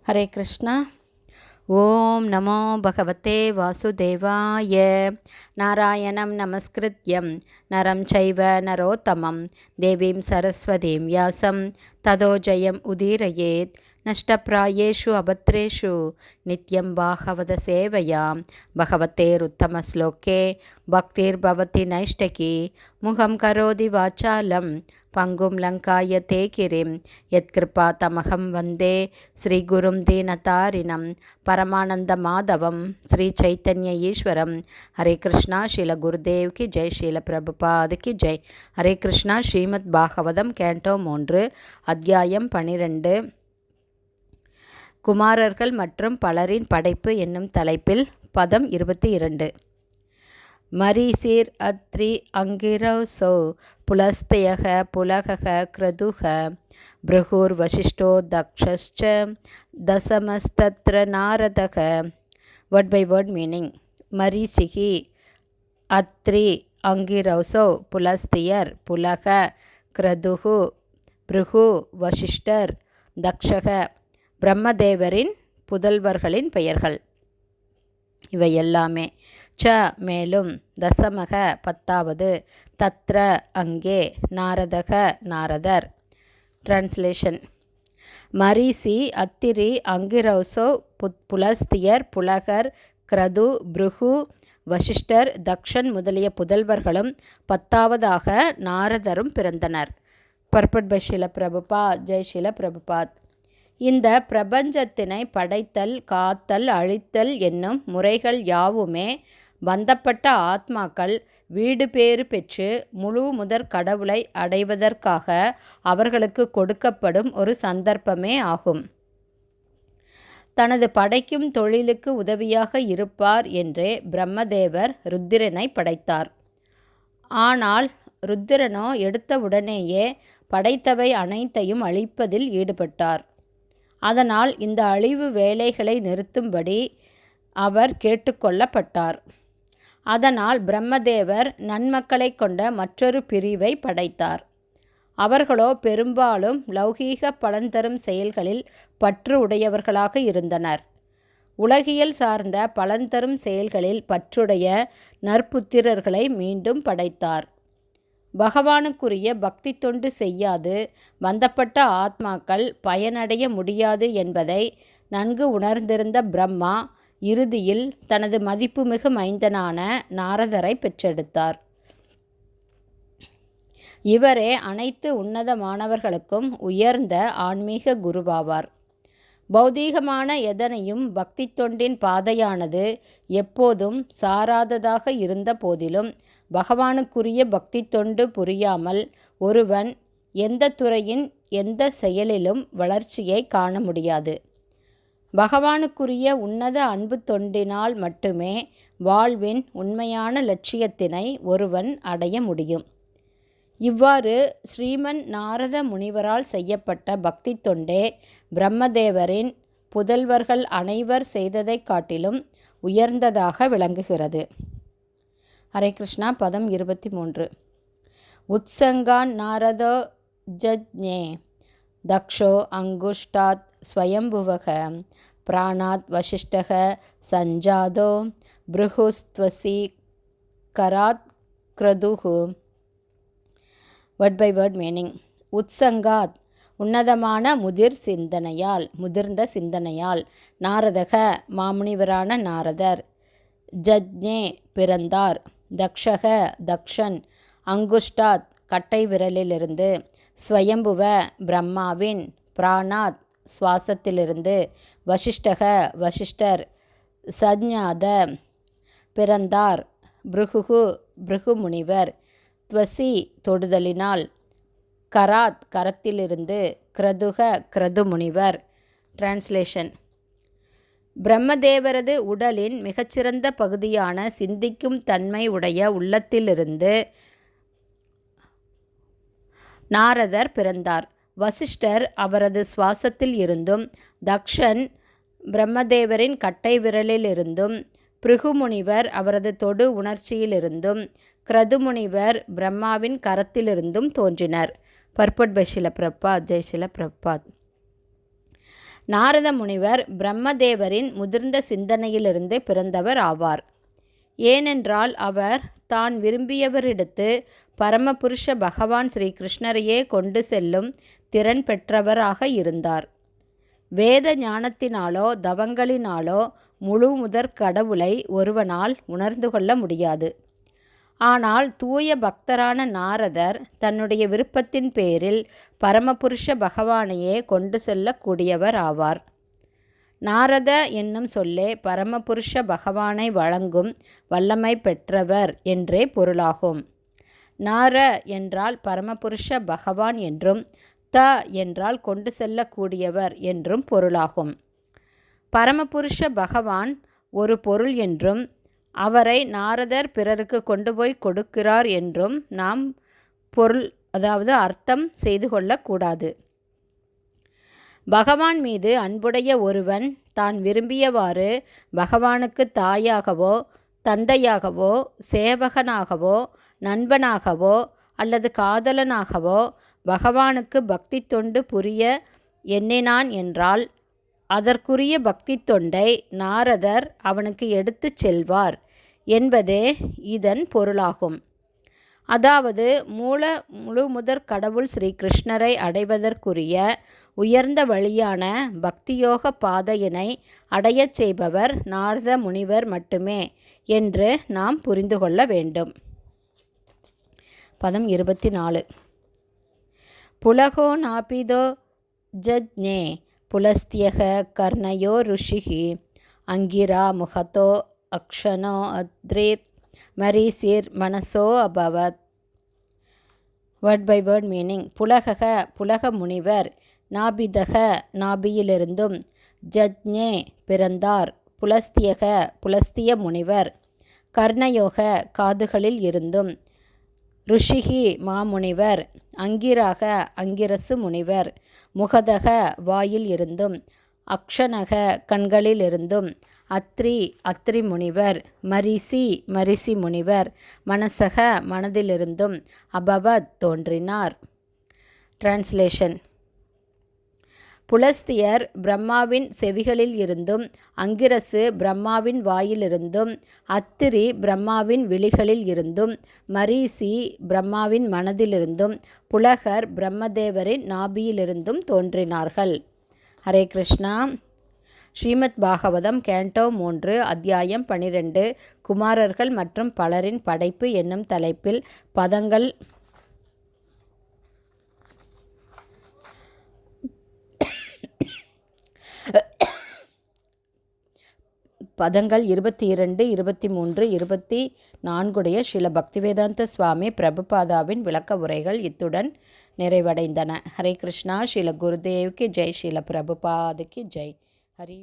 ஹரே கிருஷ்ணா. ஓம் நமோ பகவதே வாசுதேவாய. நாராயணம் நமஸ்கிருத்யம் நரம் சைவ நரோத்தமம் தேவீம் சரஸ்வதீம் வியாசம் ததோ ஜெயம் உதீரயேத். நஷ்டப்ராயேஷு அபத்ரேஷு நித்யம் பாகவத சேவையாம் பகவதேருத்தமஸ்லோகே பக்திர்பவதி நைஷ்டகி முகம் கரோதி வாச்சாலம் பங்கும் லங்காய தேகிரிம் யத்கிருபா தமகம் வந்தே ஸ்ரீகுரும் தீனதாரிணம் பரமானந்த மாதவம் ஸ்ரீ சைத்தன்ய ஈஸ்வரம். ஹரே கிருஷ்ணா. ஸ்ரீல குருதேவ் கி ஜெய். ஸ்ரீல பிரபுபாத் கி ஜெய். ஹரே கிருஷ்ணா. ஸ்ரீமத் பாகவதம் கேண்டோ 3 அத்தியாயம் 12 குமாரர்கள் மற்றும் பலரின் படைப்பு என்னும் தலைப்பில் பதம் 22. மரீசீர் அத்ரி அங்கிரௌசௌ புலஸ்தயக புலகக க்ரதுக ப்ருகுர் வசிஷ்டோ தக்ஷஸ்ச தசமஸ்தத்ர நாரதக. Word by word meaning. மரீசிகி அத்ரி அங்கிரௌசௌ புலஸ்தியர் புலக க்ரதுகு ப்ருகு வசிஷ்டர் தக்ஷக பிரம்மதேவரின் புதல்வர்களின் பெயர்கள். இவை எல்லாமே ச மேலும் தசமக 10வது தத்ர அங்கே நாரதக நாரதர். டிரான்ஸ்லேஷன். மரீசி அத்திரி அங்கிரௌசோ புலஸ்தியர் புலகர் க்ரது ப்ருகு வசிஷ்டர் தக்ஷன் முதலிய புதல்வர்களும் 10வதாக நாரதரும் பிறந்தனர். Purport by Srila Prabhupad. ஜெய் ஸ்ரீல பிரபுபாத். இந்த பிரபஞ்சத்தினை படைத்தல் காத்தல் அழித்தல் என்னும் முறைகள் யாவுமே பந்தப்பட்ட ஆத்மாக்கள் வீடு பேறு பெற்று முழு முதற் கடவுளை அடைவதற்காக அவர்களுக்கு கொடுக்கப்படும் ஒரு சந்தர்ப்பமே ஆகும். தனது படைக்கும் தொழிலுக்கு உதவியாக இருப்பார் என்றே பிரம்மதேவர் ருத்திரனை படைத்தார். ஆனால் ருத்திரனோ எடுத்த உடனேயே படைத்தவை அனைத்தையும் அழிப்பதில் ஈடுபட்டார். அதனால் இந்த அழிவு வேலைகளை நிறுத்தும்படி அவர் கேட்டுக்கொள்ளப்பட்டார். அதனால் பிரம்மதேவர் நன்மக்களை கொண்ட மற்றொரு பிரிவை படைத்தார். அவர்களோ பெரும்பாலும் லௌகீக பலன் தரும் செயல்களில் பற்று உடையவர்களாக இருந்தனர். உலகியல் சார்ந்த பலன் தரும் செயல்களில் பற்றுடைய நற்புத்திரர்களை மீண்டும் படைத்தார். பகவானுக்குரிய பக்தி தொண்டு செய்யாது பந்தப்பட்ட ஆத்மாக்கள் பயனடைய முடியாது என்பதை நன்கு உணர்ந்திருந்த பிரம்மா இறுதியில் தனது மதிப்புமிகு மைந்தனான நாரதரை பெற்றெடுத்தார். இவரே அனைத்து உன்னதமானவர்களுக்கும் உயர்ந்த ஆன்மீக குருவாவார். பௌதீகமான எதனையும் பக்தி தொண்டின் பாதையானது எப்போதும் சாராததாக இருந்த போதிலும் பகவானுக்குரிய பக்தி தொண்டு புரியாமல் ஒருவன் எந்த துறையின் எந்த செயலிலும் வளர்ச்சியை காண முடியாது. பகவானுக்குரிய உன்னத அன்பு தொண்டினால் மட்டுமே வாழ்வின் உண்மையான லட்சியத்தினை ஒருவன் அடைய முடியும். இவ்வாறு ஸ்ரீமன் நாரத முனிவரால் செய்யப்பட்ட பக்தி தொண்டே பிரம்மதேவரின் புதல்வர்கள் அனைவர் செய்ததை காட்டிலும் உயர்ந்ததாக விளங்குகிறது. ஹரே கிருஷ்ணா. பதம் 23. உத்சங்கான் நாரதோ ஜஜ்ஞே தக்ஷோ அங்குஷ்டாத் ஸ்வயம்புவக பிராணாத் வசிஷ்டக சஞ்சாதோ ப்ருஹுஸ்த்வசி கராத் க்ரதுஹு. Word by word meaning. உத்சங்காத் உன்னதமான முதிர்ந்த சிந்தனையால் நாரதக மாமுனிவரான நாரதர் ஜஜ்ஞே பிறந்தார். தக்ஷக தக்ஷன் அங்குஷ்டாத் கட்டை விரலிலிருந்து ஸ்வயம்புவ பிரம்மாவின் பிராணாத் சுவாசத்திலிருந்து வசிஷ்டக வசிஷ்டர் சஞ்ஞாத பிறந்தார். ப்ருகு ப்ருகு முனிவர் த்வசி தொடுதலினால் கராத் கரத்திலிருந்து க்ரதுக க்ரது முனிவர். டிரான்ஸ்லேஷன். பிரம்மதேவரது உடலின் மிகச்சிறந்த பகுதியான சிந்திக்கும் தன்மை உடைய உள்ளத்திலிருந்து நாரதர் பிறந்தார். வசிஷ்டர் அவரது சுவாசத்தில் இருந்தும் தக்ஷன் பிரம்மதேவரின் கட்டை விரலிலிருந்தும் பிருகுமுனிவர் அவரது தொடு உணர்ச்சியிலிருந்தும் க்ரதுமுனிவர் பிரம்மாவின் கரத்திலிருந்தும் தோன்றினர். Purport by Srila Prabhupad. ஜெய் ஸ்ரீல பிரபாத். நாரத முனிவர் பிரம்மதேவரின் முதிர்ந்த சிந்தனையிலிருந்து பிறந்தவர் ஆவார். ஏனென்றால் அவர் தான் விரும்பியவரிடத்து பரமபுருஷ பகவான் ஸ்ரீ கிருஷ்ணரையே கொண்டு செல்லும் திறன் பெற்றவராக இருந்தார். வேத ஞானத்தினாலோ தவங்களினாலோ முழு முதற் கடவுளை ஒருவனால் உணர்ந்து கொள்ள முடியாது. ஆனால் தூய பக்தரான நாரதர் தன்னுடைய விருப்பத்தின் பேரில் பரமபுருஷ பகவானையே கொண்டு செல்லக்கூடியவர் ஆவார். நாரத என்னும் சொல்லே பரமபுருஷ பகவானை வழங்கும் வல்லமை பெற்றவர் என்றே பொருளாகும். நார என்றால் பரமபுருஷ பகவான் என்றும், த என்றால் கொண்டு செல்லக்கூடியவர் என்றும் பொருளாகும். பரமபுருஷ பகவான் ஒரு பொருள் என்றும், அவரை நாரதர் பிறருக்கு கொண்டு போய் கொடுக்கிறார் என்றும் நாம் பொருள் அர்த்தம் செய்து கொள்ளக்கூடாது. பகவான் மீது அன்புடைய ஒருவன் தான் விரும்பியவாறு பகவானுக்கு தாயாகவோ தந்தையாகவோ சேவகனாகவோ நண்பனாகவோ அல்லது காதலனாகவோ பகவானுக்கு பக்தி தொண்டு புரிய எண்ணினான் என்றால் அதற்குரிய பக்தி தொண்டை நாரதர் அவனுக்கு எடுத்துச் செல்வார் என்பதே இதன் பொருளாகும். அதாவது முழு முதற் கடவுள் ஸ்ரீ கிருஷ்ணரை அடைவதற்குரிய உயர்ந்த வழியான பக்தியோக பாதையினை அடையச் செய்பவர் நாரத முனிவர் மட்டுமே என்று நாம் புரிந்து கொள்ள வேண்டும். பதம் 24. புலகோ நாபிதோ ஜஜ்ஞே புலஸ்தியக கர்ணயோ ருஷிஹி அங்கிரா முகதோ அக்ஷனோ அத்ரீர் மரீசீர் மனசோ அபவத். Word by word meaning. புலகக புலக முனிவர், நாபிதக நாபியிலிருந்தும், ஜஜ்ஞே பிறந்தார், புலஸ்தியக புலஸ்திய முனிவர், கர்ணயோக காதுகளில் இருந்தும், ருஷிகி மாமுனிவர், அங்கிராக அங்கிரசு முனிவர், முகதக வாயில் இருந்தும், அக்ஷனக கண்களிலிருந்தும், அத்ரி அத்ரி முனிவர், மரிசி மரிசி முனிவர், மனசக மனதிலிருந்தும், அபவத் தோன்றினார். டிரான்ஸ்லேஷன். புலஸ்தியர் பிரம்மாவின் செவிகளில் இருந்தும், அங்கிரசு பிரம்மாவின் வாயிலிருந்தும், அத்திரி பிரம்மாவின் விழிகளில் இருந்தும், மரீசி பிரம்மாவின் மனதிலிருந்தும், புலகர் பிரம்மதேவரின் நாபியிலிருந்தும் தோன்றினார்கள். ஹரே கிருஷ்ணா. ஸ்ரீமத் பாகவதம் கேண்டோ 3 அத்தியாயம் 12 குமாரர்கள் மற்றும் பலரின் படைப்பு என்னும் தலைப்பில் பதங்கள் 22, 23, 24 ஸ்ரீல பக்திவேதாந்த சுவாமி பிரபுபாதாவின் விளக்க உரைகள் இத்துடன் நிறைவடைந்தன. ஹரே கிருஷ்ணா. ஸ்ரீல குருதேவ்க்கு ஜெய். ஸ்ரீல பிரபுபாதுக்கு ஜெய். ஹரி.